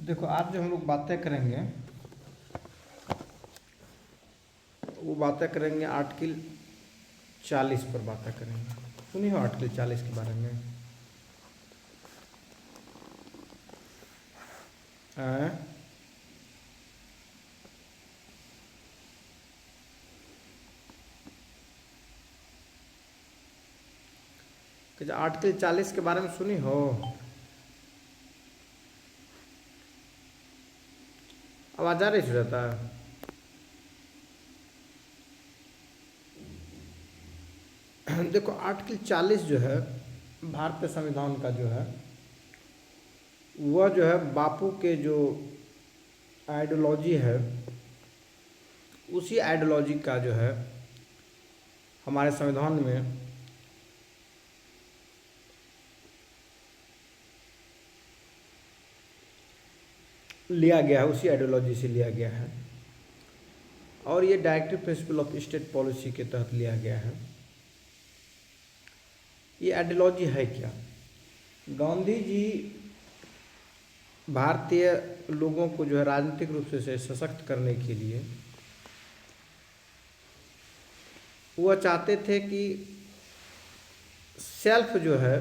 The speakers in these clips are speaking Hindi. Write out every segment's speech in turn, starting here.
देखो आज जो हम लोग बातें करेंगे वो बातें करेंगे आर्टिकल 40 पर बातें करेंगे। सुनी हो आर्टिकल 40 के बारे में? हैं? कि आर्टिकल 40 के बारे में सुनी हो? आवाज आ रही सुजाता? देखो आर्टिकल 40 जो है भारतीय संविधान का जो है वह जो है बापू के जो आइडियोलॉजी है उसी आइडियोलॉजी का जो है हमारे संविधान में लिया गया है, उसी आइडियोलॉजी से लिया गया है और ये directive principle of state policy के तहत लिया गया है। ये आइडियोलॉजी है क्या? गांधी जी भारतीय लोगों को जो है राजनीतिक रूप से सशक्त करने के लिए वह चाहते थे कि सेल्फ जो है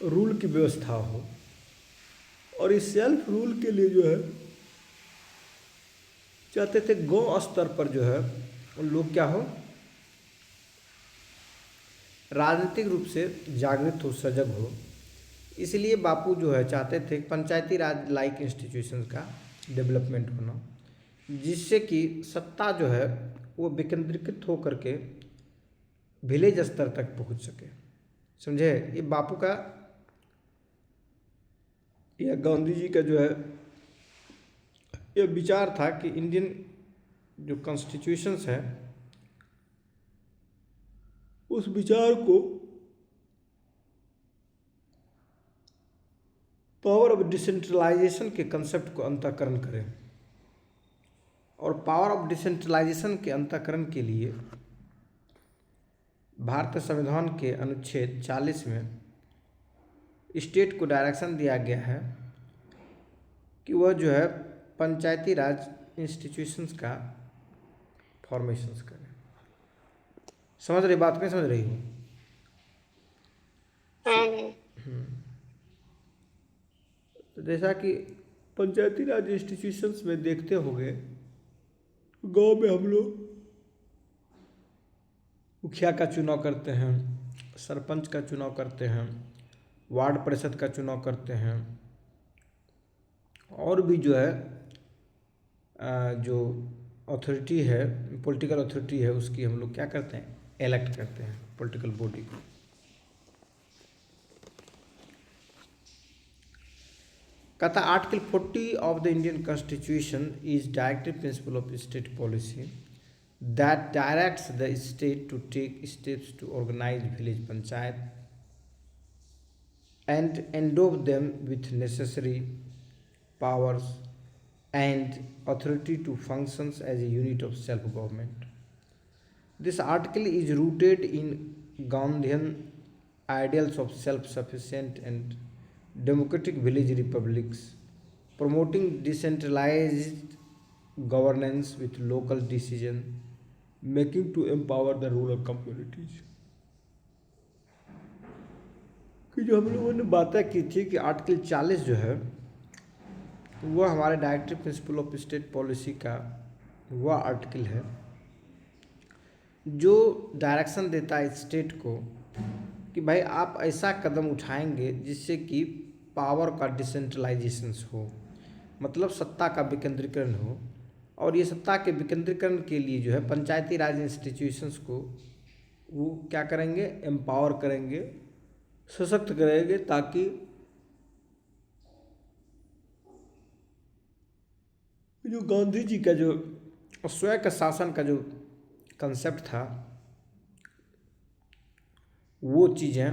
रूल की व्यवस्था हो और इस सेल्फ रूल के लिए जो है चाहते थे गांव स्तर पर जो है लोग क्या हो, राजनीतिक रूप से जागृत हो, सजग हो। इसलिए बापू जो है चाहते थे पंचायती राज लाइक इंस्टीट्यूशंस का डेवलपमेंट होना, जिससे कि सत्ता जो है वो विकेंद्रीकृत होकर के विलेज स्तर तक पहुंच सके। समझे? ये बापू का या गांधी जी का जो है ये विचार था कि इंडियन जो कॉन्स्टिट्यूशंस है उस विचार को पावर ऑफ डिसेंट्रलाइजेशन के कंसेप्ट को अंतःकरण करें और पावर ऑफ डिसेंट्रलाइजेशन के अंतःकरण के लिए भारतीय संविधान के अनुच्छेद 40 में स्टेट को डायरेक्शन दिया गया है कि वह जो है पंचायती राज इंस्टीट्यूशंस का फॉर्मेशंस करें। समझ रही बात? नहीं समझ रही हूँ? तो जैसा कि पंचायती राज इंस्टीट्यूशंस में देखते होंगे, गांव में हम लोग मुखिया का चुनाव करते हैं, सरपंच का चुनाव करते हैं, वार्ड परिषद का चुनाव करते हैं और भी जो है जो अथॉरिटी है, पॉलिटिकल अथॉरिटी है, उसकी हम लोग क्या करते हैं, इलेक्ट करते हैं पॉलिटिकल बॉडी को। कहता article 40 of the Indian constitution is directive principle of state policy that directs the state to take steps to organize village panchayat and endow them with necessary powers and authority to function as a unit of self-government. This article is rooted in Gandhian ideals of self-sufficient and democratic village republics, promoting decentralized governance with local decision making to empower the rural communities। कि जो हम लोगों ने बातें की थी कि आर्टिकल 40 जो है वह हमारे directive principle of state policy का वह आर्टिकल है जो डायरेक्शन देता है स्टेट को कि भाई आप ऐसा कदम उठाएंगे जिससे कि पावर का डिसेंट्रलाइजेशन हो, मतलब सत्ता का विकेंद्रीकरण हो। और ये सत्ता के विकेंद्रीकरण के लिए जो है पंचायती राज इंस्टीट्यूशंस को वो क्या करेंगे, एम्पावर करेंगे, सशक्त करेंगे, ताकि जो गांधी जी का जो स्वयं का शासन का जो कंसेप्ट था वो चीज़ें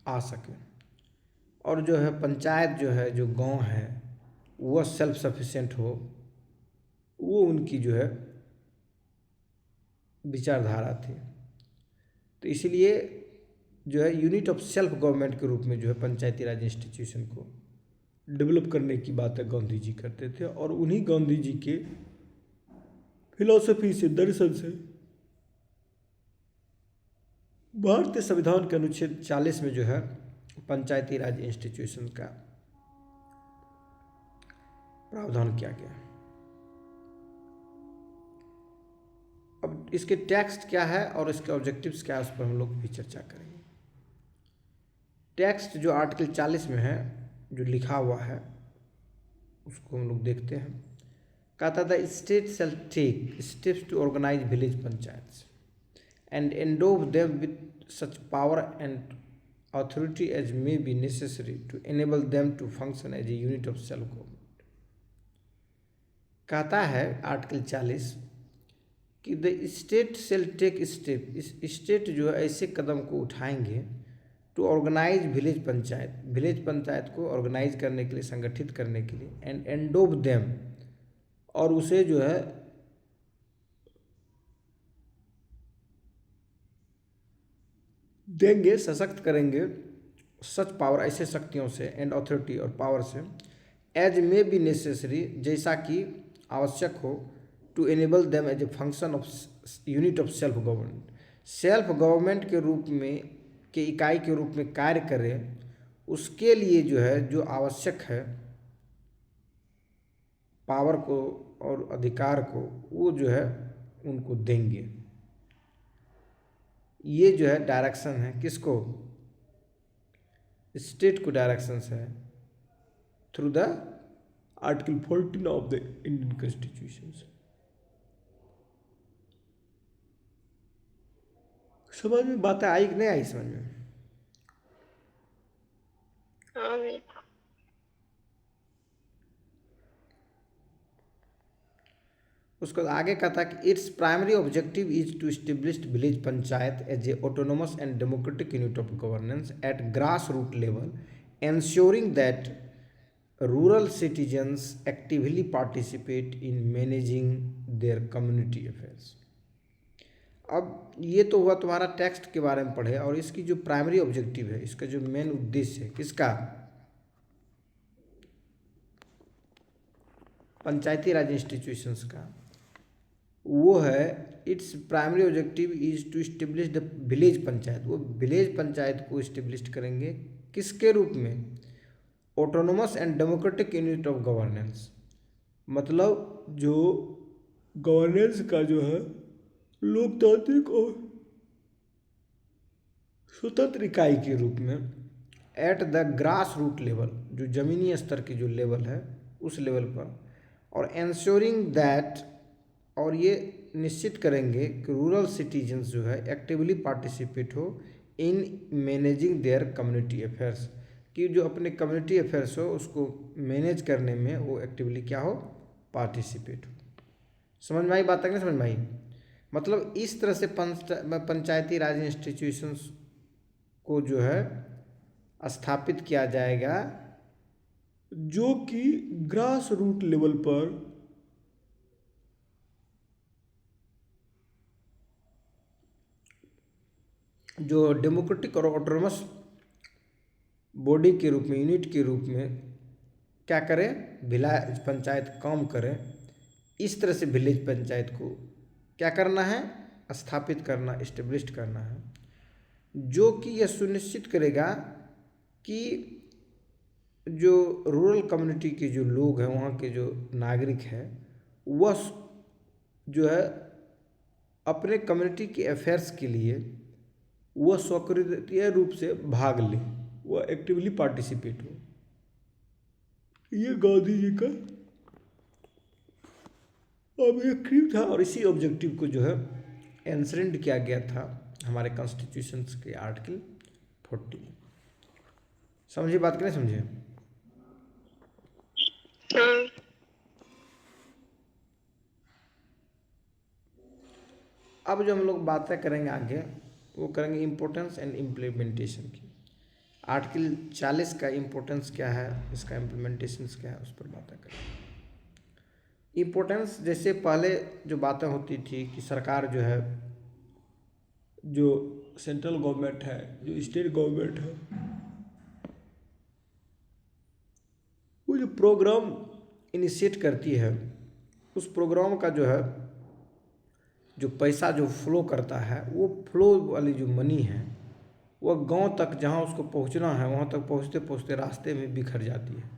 आ सके और जो है पंचायत जो है, जो गांव है, वह सेल्फ सफिशिएंट हो। वो उनकी जो है विचारधारा थी। तो इसलिए जो है यूनिट ऑफ सेल्फ गवर्नमेंट के रूप में जो है पंचायती राज इंस्टीट्यूशन को डेवलप करने की बातें गांधी जी करते थे, और उन्हीं गांधी जी के फिलॉसफी से, दर्शन से भारतीय संविधान के अनुच्छेद 40 में जो है पंचायती राज इंस्टीट्यूशन का प्रावधान किया गया। अब इसके टेक्स्ट क्या है और इसके ऑब्जेक्टिव्स क्या है, उस पर हम लोग भी चर्चा करेंगे। टेक्स्ट जो आर्टिकल 40 में है, जो लिखा हुआ है, उसको हम लोग देखते हैं। कहता था, state shall take steps to organise village panchayats and endow them with such power and authority as may be necessary to enable them to function as a unit of self government। कहता है आर्टिकल 40 कि the state shall take step, इस स्टेट जो है ऐसे कदम को उठाएंगे to organise village panchayat, village panchayat को ऑर्गेनाइज करने के लिए, संगठित करने के लिए, एंड एंडोव देम, और उसे जो है देंगे, सशक्त करेंगे, सच पावर, ऐसे शक्तियों से, एंड अथॉरिटी, और पावर से, एज मे बी नेसेसरी, जैसा कि आवश्यक हो, to enable them as a function of unit of self government, self government के रूप में, के इकाई के रूप में कार्य करें, उसके लिए जो है, जो आवश्यक है पावर को और अधिकार को, वो जो है उनको देंगे। ये जो है डायरेक्शन है किसको? स्टेट को डायरेक्शन है through the article 14 of the Indian constitution. समझ में बातें आई कि नहीं आई समझ में? उसको आगे कहता कि its primary objective is to establish village panchayat as a autonomous and democratic unit of governance at grass root level, ensuring that rural citizens actively participate in managing their community affairs। अब ये तो हुआ तुम्हारा टेक्स्ट के बारे में पढ़े, और इसकी जो प्राइमरी ऑब्जेक्टिव है, इसका जो मेन उद्देश्य है किसका? पंचायती राज इंस्टीट्यूशंस का, वो है its primary objective is to establish the village panchayat. वो विलेज पंचायत को इस्टेब्लिश करेंगे किसके रूप में? Autonomous and democratic unit of governance, मतलब जो गवर्नेंस का जो है लोकतांत्रिक और स्वतंत्र इकाई के रूप में, at the grass root level, जो जमीनी स्तर की जो लेवल है उस लेवल पर, और एंश्योरिंग दैट, और ये निश्चित करेंगे कि रूरल सिटीजन्स जो है एक्टिवली पार्टिसिपेट हो in managing their community affairs, कि जो अपने कम्युनिटी अफेयर्स हो उसको मैनेज करने में वो एक्टिवली क्या हो? पार्टिसिपेट हो। समझ में आई बात? नहीं समझ में आई? मतलब इस तरह से पंचायती राज इंस्टीट्यूशंस को जो है स्थापित किया जाएगा, जो कि ग्रास रूट लेवल पर जो डेमोक्रेटिक और ऑटोनोमस बॉडी के रूप में, यूनिट के रूप में क्या करें? विलेज पंचायत काम करें। इस तरह से विलेज पंचायत को क्या करना है? स्थापित करना, इस्टेब्लिश करना है, जो कि यह सुनिश्चित करेगा कि जो रूरल कम्युनिटी के जो लोग हैं, वहाँ के जो नागरिक हैं, वह जो है अपने कम्युनिटी के अफेयर्स के लिए वह सक्रिय रूप से भाग ले, वह एक्टिवली पार्टिसिपेट हो। ये गांधी जी का ऑब्जेक्टिव था, और इसी ऑब्जेक्टिव को जो है एंसरेंड किया गया था हमारे कॉन्स्टिट्यूशन के आर्टिकल 40। समझिए बात कि नहीं समझिए? अब जो हम लोग बातें करेंगे आगे, वो करेंगे इम्पोर्टेंस एंड इम्प्लीमेंटेशन की। आर्टिकल 40 का इम्पोर्टेंस क्या है, इसका इम्प्लीमेंटेशन क्या है, उस पर बातें करेंगे। इम्पोर्टेंस, जैसे पहले जो बातें होती थी कि सरकार जो है, जो सेंट्रल गवर्नमेंट है, जो स्टेट गवर्नमेंट है, वो जो प्रोग्राम इनिशिएट करती है, उस प्रोग्राम का जो है जो पैसा जो फ्लो करता है, वो फ्लो वाली जो मनी है वह गांव तक जहां उसको पहुंचना है वहां तक पहुंचते पहुंचते रास्ते में बिखर जाती है,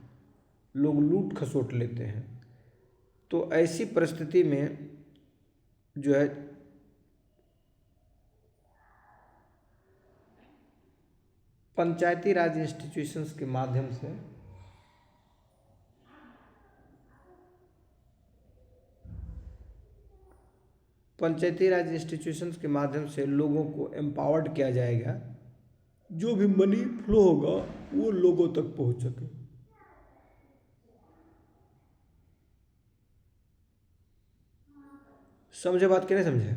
लोग लूट खसोट लेते हैं। तो ऐसी परिस्थिति में जो है पंचायती राज इंस्टीट्यूशंस के माध्यम से लोगों को एम्पावर्ड किया जाएगा, जो भी मनी फ्लो होगा वो लोगों तक पहुंच सके। समझे बात कि नहीं समझे?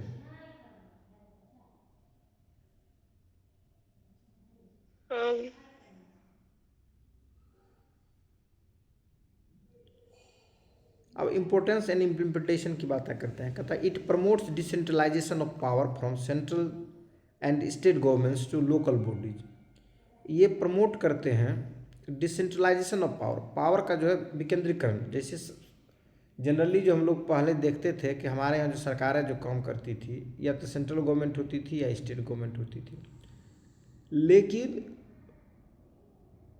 हाँ। अब इम्पोर्टेंस एंड इम्प्लीमेंटेशन की बात करते हैं। कहता है it promotes decentralisation of power from central and state governments to local bodies. ये प्रमोट करते हैं डिसेंट्रलाइजेशन ऑफ पावर, पावर का जो है विकेंद्रीकरण। जैसे जनरली जो हम लोग पहले देखते थे कि हमारे यहाँ जो सरकारें जो काम करती थी या तो सेंट्रल गवर्नमेंट होती थी या स्टेट गवर्नमेंट होती थी, लेकिन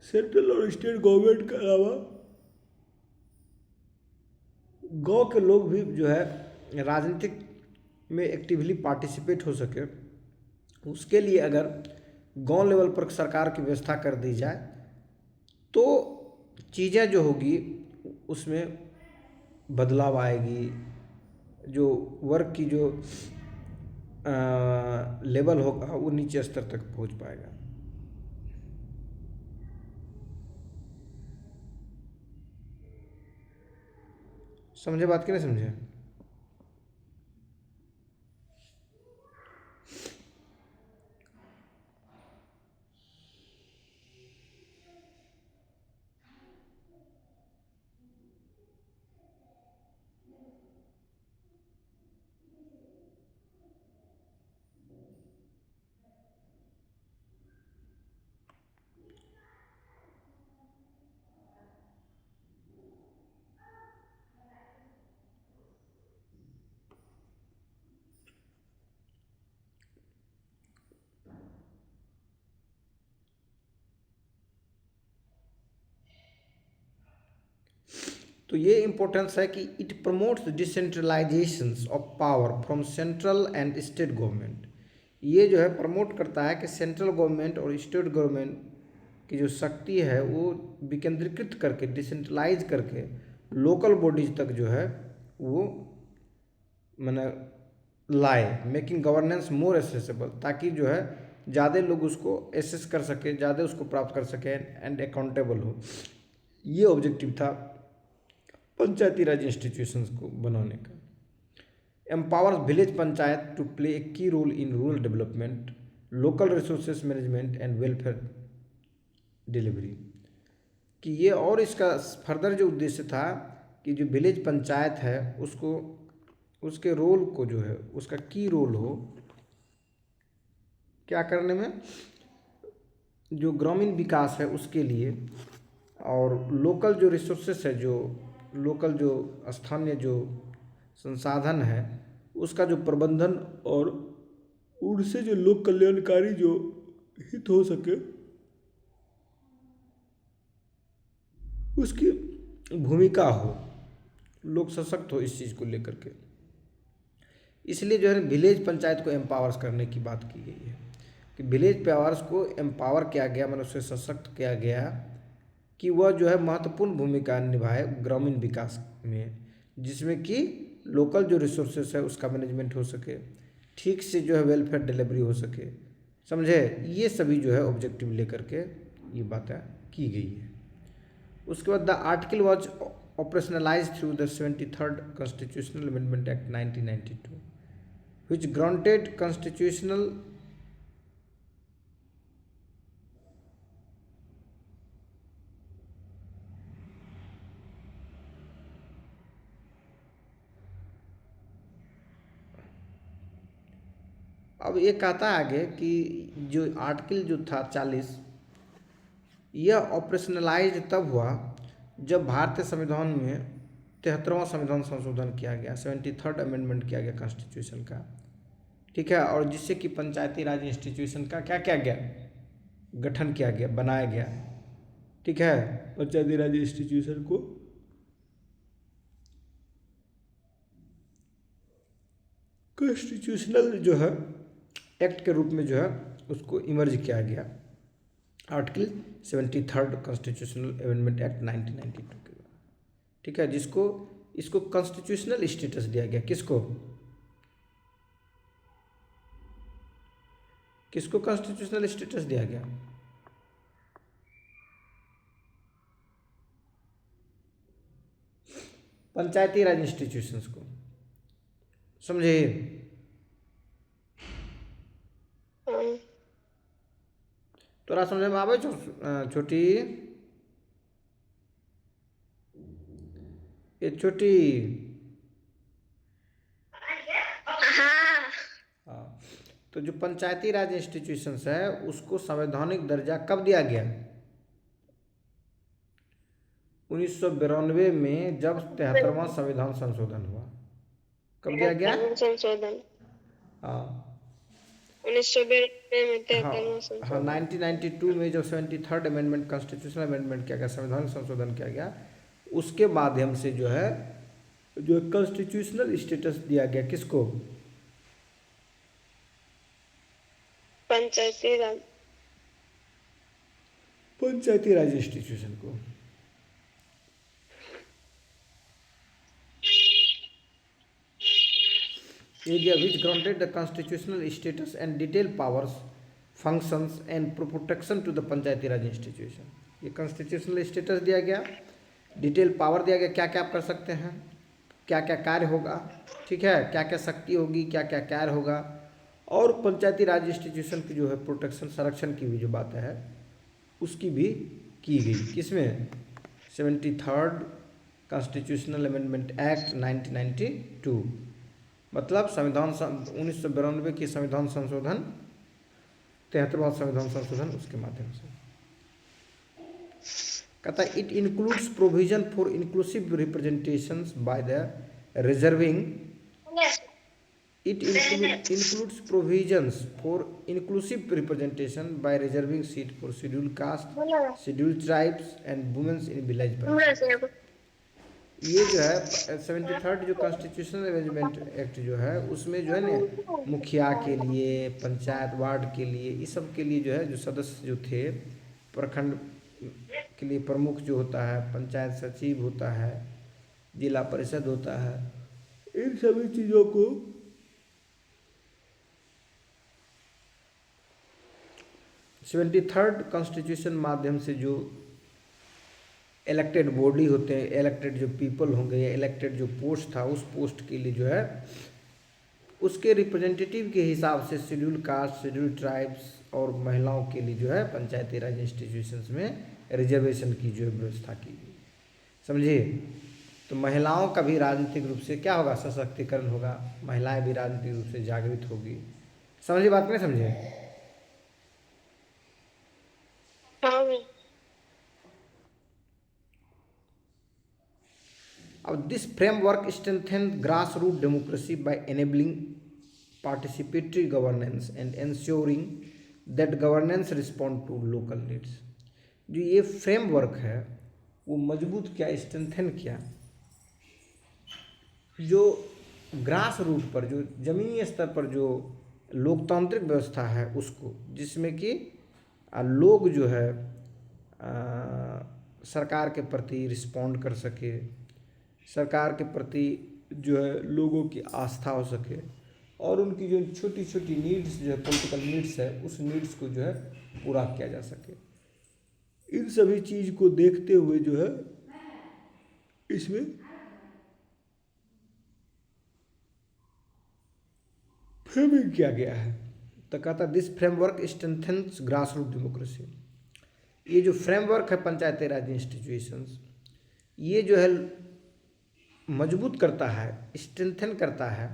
सेंट्रल और स्टेट गवर्नमेंट के अलावा गांव के लोग भी जो है राजनीतिक में एक्टिवली पार्टिसिपेट हो सके, उसके लिए अगर गांव लेवल पर सरकार की व्यवस्था कर दी जाए तो चीज़ें जो होगी उसमें बदलाव आएगी, जो वर्क की जो लेवल होगा वो नीचे स्तर तक पहुंच पाएगा। समझे बात कि नहीं समझे? तो ये इम्पोर्टेंस है कि it promotes decentralisation of power from central and state government. ये जो है प्रमोट करता है कि सेंट्रल गवर्नमेंट और स्टेट गवर्नमेंट की जो शक्ति है वो विकेंद्रीकृत करके, डिसेंट्रलाइज करके लोकल बॉडीज तक जो है वो मैंने लाए, मेकिंग गवर्नेंस मोर एसेसेबल, ताकि जो है ज़्यादा लोग उसको एसेस कर सके, ज़्यादा उसको प्राप्त कर सकें एंड अकाउंटेबल हो। ये ऑब्जेक्टिव था पंचायती राज इंस्टीट्यूशंस को बनाने का। Empowers village panchayat to play a key role in rural development, local resources management and welfare delivery. कि ये और इसका फर्दर जो उद्देश्य था कि जो विलेज पंचायत है उसको, उसके रोल को जो है उसका की रोल हो क्या करने में, जो ग्रामीण विकास है उसके लिए, और लोकल जो रिसोर्सेस है, जो लोकल जो स्थानीय जो संसाधन है उसका जो प्रबंधन और उनसे जो लोक कल्याणकारी जो हित हो सके उसकी भूमिका हो, लोग सशक्त हो इस चीज़ को लेकर के। इसलिए जो है विलेज पंचायत को एम्पावर्स करने की बात की गई है कि विलेज पावर्स को एम्पावर किया गया, मतलब उससे सशक्त किया गया कि वह जो है महत्वपूर्ण भूमिका निभाए ग्रामीण विकास में, जिसमें कि लोकल जो रिसोर्सेस है उसका मैनेजमेंट हो सके, ठीक से जो है वेलफेयर डिलीवरी हो सके। समझे? ये सभी जो है ऑब्जेक्टिव लेकर के ये बातें की गई है। उसके बाद the article was operationalise through the 73rd constitutional amendment act 1992 which granted constitutional अब ये कहता है आगे कि जो आर्टिकल जो था 40, यह ऑपरेशनलाइज तब हुआ जब भारतीय संविधान में 73वां संविधान संशोधन किया गया, 73rd अमेंडमेंट किया गया कॉन्स्टिट्यूशन का, ठीक है, और जिससे कि पंचायती राज इंस्टीट्यूशन का क्या किया गया, गठन किया गया, बनाया गया, ठीक है, पंचायती राज इंस्टीट्यूशन को कॉन्स्टिट्यूशनल जो है एक्ट के रूप में जो है उसको इमर्ज किया गया article 73rd constitutional amendment act 1992 के द्वारा, ठीक है, जिसको इसको कॉन्स्टिट्यूशनल स्टेटस दिया गया। किसको किसको कॉन्स्टिट्यूशनल स्टेटस दिया गया? पंचायती राज इंस्टीट्यूशंस को, समझे? हाँ, तोरा समझ में आवे छोटी? ये छोटी, हाँ, हाँ, तो जो पंचायती राज इंस्टीट्यूशंस है उसको संवैधानिक दर्जा कब दिया गया? 1992 में, जब 73वां संविधान संशोधन हुआ। कब दिया गया? संशोधन हाँ 1992 में हाँ 73वां हाँ, संशोधन। 1992 में जब 73rd अमेंडमेंट कॉन्स्टिट्यूशनल अमेंडमेंट किया गया, संविधान संशोधन किया गया, उसके माध्यम से जो है जो कॉन्स्टिट्यूशनल स्टेटस दिया गया। किसको? पंचायती राज पंचायती राज इंस्टीट्यूशन को। Area which granted the constitutional status and detailed powers, functions and protection to the Panchayati Raj institution. ये कॉन्स्टिट्यूशनल स्टेटस दिया गया, डिटेल पावर दिया गया, क्या क्या आप कर सकते हैं, क्या क्या कार्य होगा, ठीक है, क्या क्या शक्ति होगी, क्या क्या कार्य होगा, और पंचायती राज इंस्टीट्यूशन की जो है प्रोटेक्शन, संरक्षण की भी जो बात है उसकी भी की गई। किसमें? 73rd कॉन्स्टिट्यूशनल अमेंडमेंट एक्ट 1992, मतलब संविधान 1992 की संविधान संशोधन, 73वां संविधान संशोधन, उसके माध्यम से। कहता है it includes provision for inclusive representations by the reserving, it includes provisions for inclusive representation by reserving seat for scheduled caste, scheduled tribes and women in village panchayat. ये जो है 73rd जो कॉन्स्टिट्यूशनल अमेंडमेंट एक्ट जो है उसमें जो है ना मुखिया के लिए, पंचायत वार्ड के लिए, इस सब के लिए जो है जो सदस्य जो थे, प्रखंड के लिए प्रमुख जो होता है, पंचायत सचिव होता है, जिला परिषद होता है, इन सभी चीज़ों को 73rd कॉन्स्टिट्यूशन माध्यम से जो इलेक्टेड बॉडी होते हैं, इलेक्टेड जो पीपल होंगे या इलेक्टेड जो पोस्ट था, उस पोस्ट के लिए जो है उसके रिप्रेजेंटेटिव के हिसाब से शेड्यूल कास्ट, शेड्यूल ट्राइब्स और महिलाओं के लिए जो है पंचायती राज इंस्टीट्यूशंस में रिजर्वेशन की जो व्यवस्था की गई। समझिए? तो महिलाओं का भी राजनीतिक रूप से क्या होगा, सशक्तिकरण होगा, महिलाएं भी राजनीतिक रूप से जागृत होगी। समझिए बात, नहीं समझे? हाँ, अब this framework strengthen grass root democracy by enabling participatory governance and ensuring that governance respond to local needs. जो ये फ्रेमवर्क है वो मजबूत किया, स्ट्रेंथन किया, जो ग्रास रूट पर, जो जमीनी स्तर पर जो लोकतांत्रिक व्यवस्था है उसको, जिसमें कि लोग जो है सरकार के प्रति रिस्पॉन्ड कर सके, सरकार के प्रति जो है लोगों की आस्था हो सके, और उनकी जो छोटी छोटी नीड्स जो है, पॉलिटिकल नीड्स है, उस नीड्स को जो है पूरा किया जा सके। इन सभी चीज़ को देखते हुए जो है इसमें फ्रेमिंग किया गया है। तो कहता this framework strengthens grass root democracy. ये जो फ्रेमवर्क है पंचायती राज इंस्टीट्यूशंस, ये जो है मजबूत करता है, स्ट्रेंथन करता है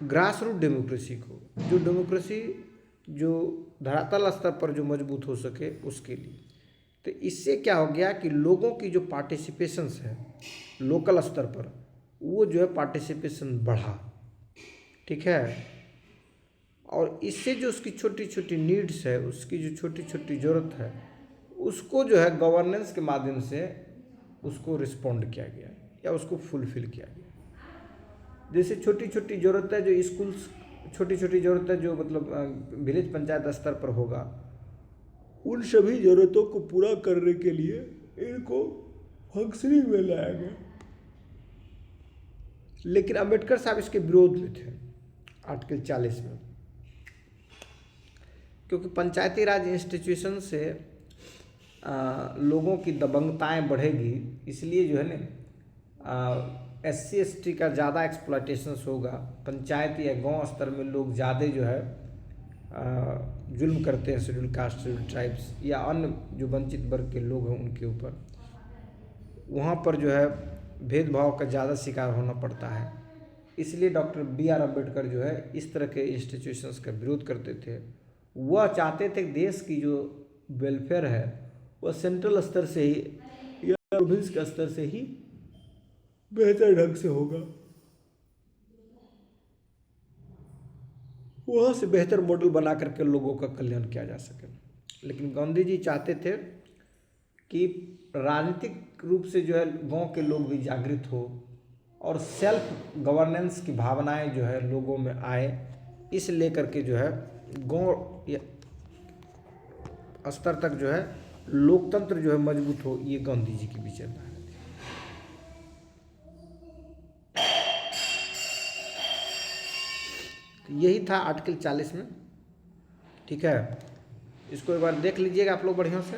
ग्रास रूट डेमोक्रेसी को, जो डेमोक्रेसी जो धरातल स्तर पर जो मजबूत हो सके उसके लिए। तो इससे क्या हो गया कि लोगों की जो पार्टिसिपेशंस है लोकल स्तर पर, वो जो है पार्टिसिपेशन बढ़ा, ठीक है। और इससे जो उसकी छोटी छोटी नीड्स है, उसकी जो छोटी छोटी ज़रूरत है, उसको जो है गवर्नेंस के माध्यम से उसको रिस्पॉन्ड किया गया या उसको फुलफिल किया गया। जैसे छोटी छोटी ज़रूरत है जो स्कूल्स, छोटी छोटी ज़रूरत है जो मतलब विलेज पंचायत स्तर पर होगा, उन सभी ज़रूरतों को पूरा करने के लिए इनको फंक्शनिंग में लाया गया। लेकिन अम्बेडकर साहब इसके विरोध में थे आर्टिकल 40 में, क्योंकि पंचायती राज इंस्टीट्यूशन से लोगों की दबंगताएं बढ़ेगी, इसलिए जो है ना SC ST का ज़्यादा एक्सप्लॉयटेशंस होगा। पंचायत या गांव स्तर में लोग ज़्यादा जो है जुल्म करते हैं शेड्यूल कास्ट, शेड्यूल ट्राइब्स या अन्य जो वंचित वर्ग के लोग हैं उनके ऊपर, वहाँ पर जो है भेदभाव का ज़्यादा शिकार होना पड़ता है। इसलिए डॉक्टर BR अम्बेडकर जो है इस तरह के इंस्टीट्यूशंस का विरोध करते थे। वह चाहते थे कि देश की जो वेलफेयर है वह सेंट्रल स्तर से ही या प्रोविंस के स्तर से ही बेहतर ढंग से होगा, वहाँ से बेहतर मॉडल बना करके लोगों का कल्याण किया जा सके। लेकिन गांधी जी चाहते थे कि राजनीतिक रूप से जो है गांव के लोग भी जागृत हो और सेल्फ गवर्नेंस की भावनाएं जो है लोगों में आए, इस लेकर के जो है गांव स्तर तक जो है लोकतंत्र जो है मजबूत हो, ये गांधी जी की विचारधारा थी। तो यही था आर्टिकल 40 में, ठीक है। इसको एक बार देख लीजिएगा आप लोग बढ़िया से।